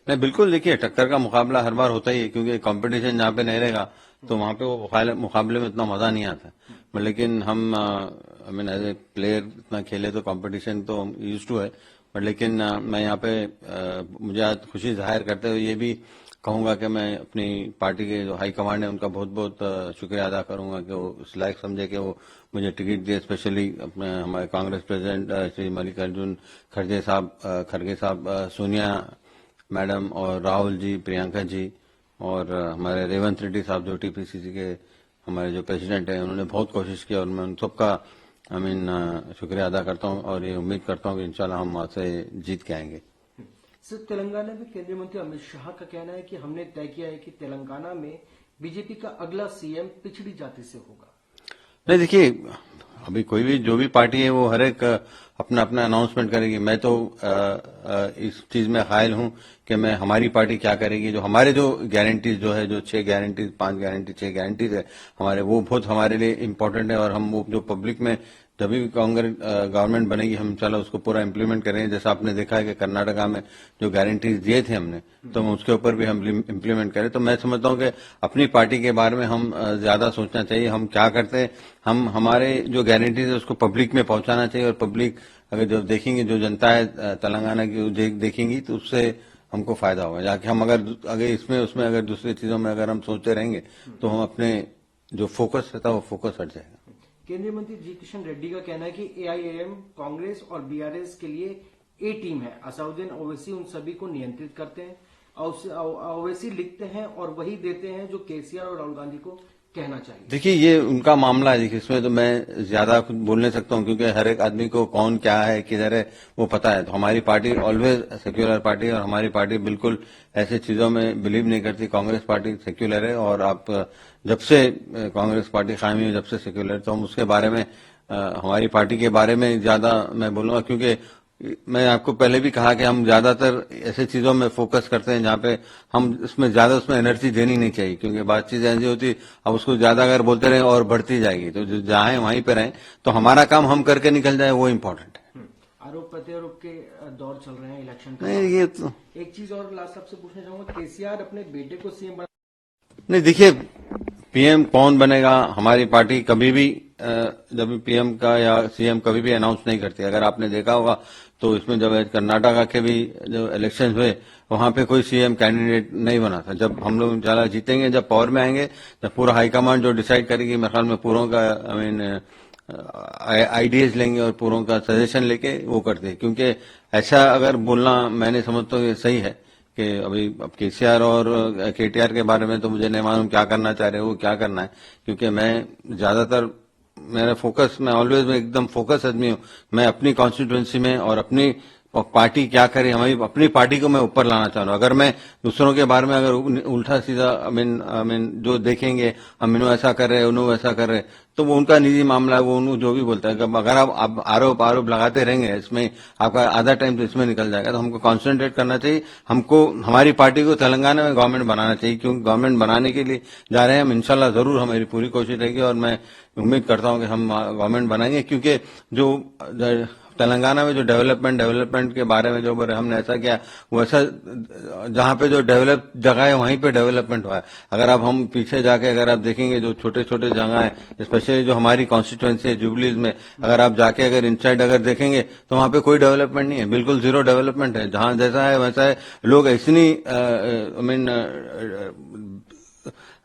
नहीं, बिल्कुल देखिए, टक्कर का मुकाबला हर बार होता ही है, क्योंकि कंपटीशन जहाँ पे नहीं रहेगा तो वहाँ पे वो मुकाबले में इतना मजा नहीं आता। लेकिन हम I mean as a player इतना खेले तो कंपटीशन तो यूज टू है। बट लेकिन मैं यहाँ पे मुझे आज खुशी जाहिर करते हुए ये भी कहूंगा कि मैं अपनी पार्टी के जो हाई कमांड है उनका बहुत बहुत शुक्रिया अदा करूंगा कि वो इस लायक समझे कि वो मुझे टिकट दिए। स्पेशली अपने हमारे कांग्रेस प्रेसिडेंट श्री मल्लिकार्जुन खड़गे साहब, सोनिया मैडम और राहुल जी, प्रियंका जी और हमारे रेवंत रेड्डी साहब जो टीपीसीसी के हमारे जो प्रेसिडेंट हैं, उन्होंने बहुत कोशिश की और मैं उन सबका शुक्रिया अदा करता हूं और ये उम्मीद करता हूं कि इंशाल्लाह हम वहां से जीत के आएंगे। सर, तेलंगाना में केंद्रीय मंत्री अमित शाह का कहना है कि हमने तय किया है कि तेलंगाना में बीजेपी का अगला सीएम पिछड़ी जाति से होगा। नहीं देखिए, अभी कोई भी जो भी पार्टी है वो हर एक अपना अपना अनाउंसमेंट करेगी। मैं तो इस चीज में कायल हूं कि मैं हमारी पार्टी क्या करेगी, जो हमारे जो गारंटीज जो है, जो 6 गारंटीज 5 गारंटी 6 गारंटीज है हमारे, वो बहुत हमारे लिए इम्पोर्टेंट है और हम वो जो पब्लिक में जब भी कांग्रेस गवर्नमेंट बनेगी हम इंशाल्लाह उसको पूरा इम्प्लीमेंट करेंगे। जैसा आपने देखा है कि कर्नाटका में जो गारंटीज दिए थे हमने, तो हम उसके ऊपर भी हम इम्प्लीमेंट करें। तो मैं समझता हूं कि अपनी पार्टी के बारे में हम ज्यादा सोचना चाहिए। हम क्या करते हैं, हम हमारे जो गारंटीज है उसको पब्लिक में पहुंचाना चाहिए और पब्लिक अगर जो देखेंगे, जो जनता है तेलंगाना की देखेंगी तो उससे हमको फायदा होगा। जाके हम अगर इसमें उसमें अगर दूसरी चीजों में अगर हम सोचते रहेंगे तो हम अपने जो फोकस रहता है वो फोकस हट जाएगा। केंद्रीय मंत्री जी किशन रेड्डी का कहना है कि एआईएम, कांग्रेस और बीआरएस के लिए ए टीम है। असाउद्दीन ओवैसी उन सभी को नियंत्रित करते हैं। ओवैसी लिखते हैं और वही देते हैं जो केसीआर और राहुल गांधी को कहना चाहिए। देखिए, ये उनका मामला है। देखिए, इसमें तो मैं ज्यादा कुछ बोल नहीं सकता हूँ क्योंकि हर एक आदमी को कौन क्या है, किधर है, वो पता है। तो हमारी पार्टी ऑलवेज सेक्युलर पार्टी है और हमारी पार्टी बिल्कुल ऐसे चीजों में बिलीव नहीं करती। कांग्रेस पार्टी सेक्युलर है और आप जब से कांग्रेस पार्टी कायम हुई, जब से सेक्युलर, तो हम उसके बारे में हमारी पार्टी के बारे में ज्यादा मैं बोलूंगा, क्योंकि मैं आपको पहले भी कहा कि हम ज्यादातर ऐसे चीजों में फोकस करते हैं जहां पे हम उसमें ज्यादा एनर्जी देनी नहीं चाहिए, क्योंकि बात चीज ऐसी होती अब उसको ज्यादा अगर बोलते रहे और बढ़ती जाएगी। तो जो जहां है वहीं पे रहें, तो हमारा काम हम करके निकल जाए, वो इम्पोर्टेंट है। आरोप प्रत्यारोप के दौर चल रहे हैं इलेक्शन का। नहीं, ये तो एक चीज और लास्ट आपसे पूछना चाहूंगा, केसीआर अपने बेटे को सीएम बना। नहीं देखिए, पीएम कौन बनेगा, हमारी पार्टी कभी भी जब पीएम का या सीएम कभी भी अनाउंस नहीं करती। अगर आपने देखा होगा तो इसमें जब कर्नाटका के भी जो इलेक्शन हुए वहां पे कोई सीएम कैंडिडेट नहीं बना था। जब हम लोग इंशाल्लाह जीतेंगे, जब पावर में आएंगे, जब पूरा हाईकमांड जो डिसाइड करेगी, मेरे ख्याल में पूरों का आइडियाज लेंगे और पूरों का सजेशन लेके वो करते हैं। क्योंकि ऐसा अगर बोलना मैंने समझता हूँ सही है कि अभी अब केसीआर और केटीआर के बारे में तो मुझे नहीं मालूम क्या करना चाह रहे हो, वो क्या करना है, क्योंकि मैं ज्यादातर मेरा फोकस, मैं ऑलवेज मैं एकदम फोकस आदमी हूँ। मैं अपनी कॉन्स्टिट्यूएंसी में और अपनी पार्टी क्या करे, हमारी अपनी पार्टी को मैं ऊपर लाना चाह रहा हूँ। अगर मैं दूसरों के बारे में अगर उल्टा सीधा आई मीन जो देखेंगे, हम इन्हों ऐसा कर रहे हैं, उन्हों ऐसा कर रहे हैं, तो वो उनका निजी मामला है, वो उन्हों जो भी बोलता है। अगर आप आरोप लगाते रहेंगे, इसमें आपका आधा टाइम तो इसमें निकल जाएगा। तो हमको कॉन्सेंट्रेट करना चाहिए, हमको हमारी पार्टी को तेलंगाना में गवर्नमेंट बनाना चाहिए, क्योंकि गवर्नमेंट बनाने के लिए जा रहे हैं हम। इंशाल्लाह जरूर हमारी पूरी कोशिश रहेगी और मैं उम्मीद करता हूं कि हम गवर्नमेंट बनाएंगे, क्योंकि जो तेलंगाना में जो डेवलपमेंट के बारे में जो हमने ऐसा किया, वैसा जहां पे जो डेवलप जगह है वहीं पे डेवलपमेंट हुआ है। अगर आप हम पीछे जाके अगर आप देखेंगे जो छोटे छोटे जगह है, स्पेशली जो हमारी कॉन्स्टिट्यूएंसी है जुबलीज में, अगर आप जाके अगर इनसाइड अगर देखेंगे तो वहां पे कोई डेवलपमेंट नहीं है, बिल्कुल जीरो डेवलपमेंट है। जहां जैसा है वैसा है। लोग ऐसी आई मीन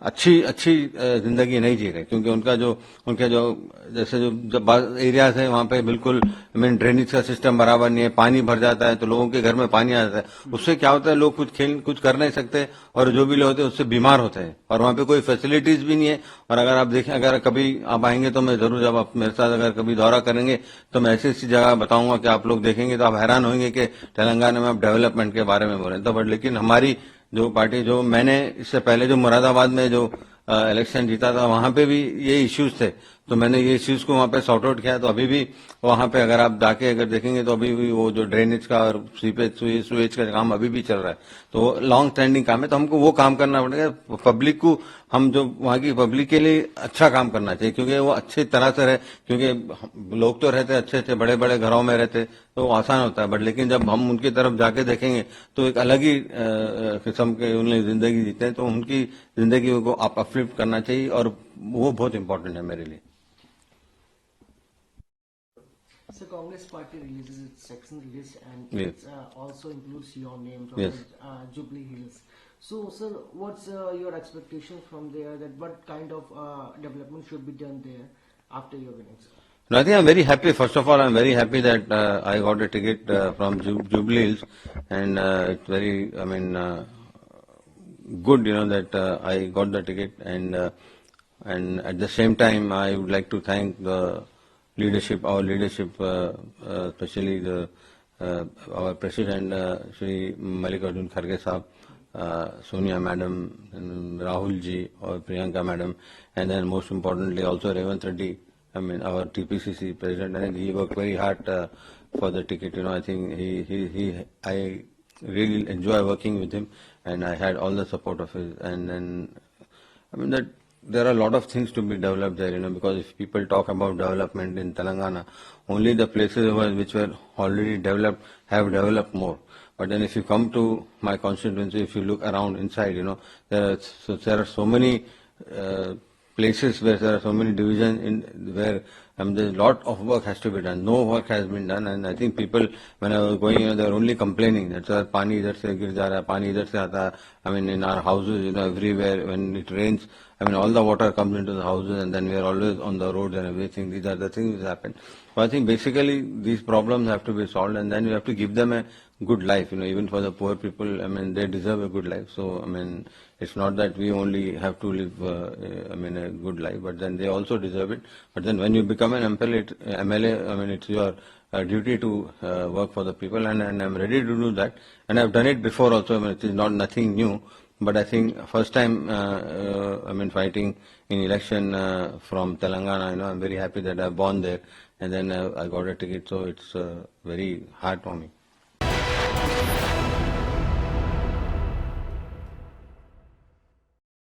अच्छी जिंदगी नहीं जी रहे, क्योंकि उनके जो जैसे जो एरियाज है वहां पे बिल्कुल आई मीन ड्रेनेज का सिस्टम बराबर नहीं है, पानी भर जाता है तो लोगों के घर में पानी आ जाता है। उससे क्या होता है, लोग कुछ कर नहीं सकते और जो भी लोग होते हैं उससे बीमार होते हैं और वहां पे कोई फैसिलिटीज भी नहीं है। और अगर आप देखें, अगर कभी आप आएंगे तो मैं जरूर, जब आप मेरे साथ अगर कभी दौरा करेंगे तो मैं ऐसी जगह बताऊंगा कि आप लोग देखेंगे तो आप हैरान होंगे कि तेलंगाना में आप डेवलपमेंट के बारे में बोल रहे हैं। तो बट लेकिन हमारी जो पार्टी, जो मैंने इससे पहले जो मुरादाबाद में जो इलेक्शन जीता था वहां पे भी ये इश्यूज थे, तो मैंने ये इश्यूज को वहां पे सॉर्ट आउट किया। तो अभी भी वहां पे अगर आप जाके अगर देखेंगे तो अभी भी वो जो ड्रेनेज का और सुएज का काम अभी भी चल रहा है। तो लॉन्ग स्टैंडिंग काम है, तो हमको वो काम करना पड़ेगा। पब्लिक को, हम जो वहां की पब्लिक के लिए अच्छा काम करना चाहिए, क्योंकि वो अच्छी तरह से रहे, क्योंकि लोग तो रहते अच्छे बड़े बड़े घरों में रहते, तो वो आसान होता है, बट लेकिन जब हम उनकी तरफ जाके देखेंगे तो एक अलग ही किस्म के उन्हें जिंदगी जीते हैं, तो उनकी जिंदगी को आप अपलिफ्ट करना चाहिए और वो बहुत इंपॉर्टेंट है मेरे लिए. So Congress Party releases its section list and Yes. it also includes your name from Yes. Jubilee Hills. So, sir, what's your expectation from there? That what kind of development should be done there after your winnings? No, I think I'm very happy. First of all, I'm very happy that I got a ticket from Jubilee Hills, and it's very, I mean, good, that I got the ticket, and at the same time, I would like to thank the leadership, our leadership, especially our president, Shri Mallikarjun Kharge Sahab, Sonia Madam, and Rahul ji, or Priyanka Madam, and then most importantly also Revant Reddy, I mean our TPCC president. I think he worked very hard for the ticket. I think I really enjoy working with him, and I had all the support of his. And then, I mean that there are a lot of things to be developed there, because if people talk about development in Telangana, only the places which were already developed have developed more. But then if you come to my constituency, if you look around inside, there are so many places where there are so many divisions where there's a lot of work has to be done. No work has been done, and I think people, when I was going, they were only complaining that pani idhar se gir ja raha hai, pani idhar se aata hai. I mean, in our houses, everywhere when it rains, I mean, all the water comes into the houses, and then we are always on the roads and everything. These are the things that happen. So I think basically these problems have to be solved, and then we have to give them a good life. Even for the poor people, I mean, they deserve a good life. So I mean, it's not that we only have to live, a good life, but then they also deserve it. But then when you become an MLA, I mean, it's your duty to work for the people, and I'm ready to do that. And I've done it before also. I mean, it is not nothing new. But I think first time, fighting in election from Telangana, I'm very happy that I born there, and then I got a ticket, so it's very hard for me.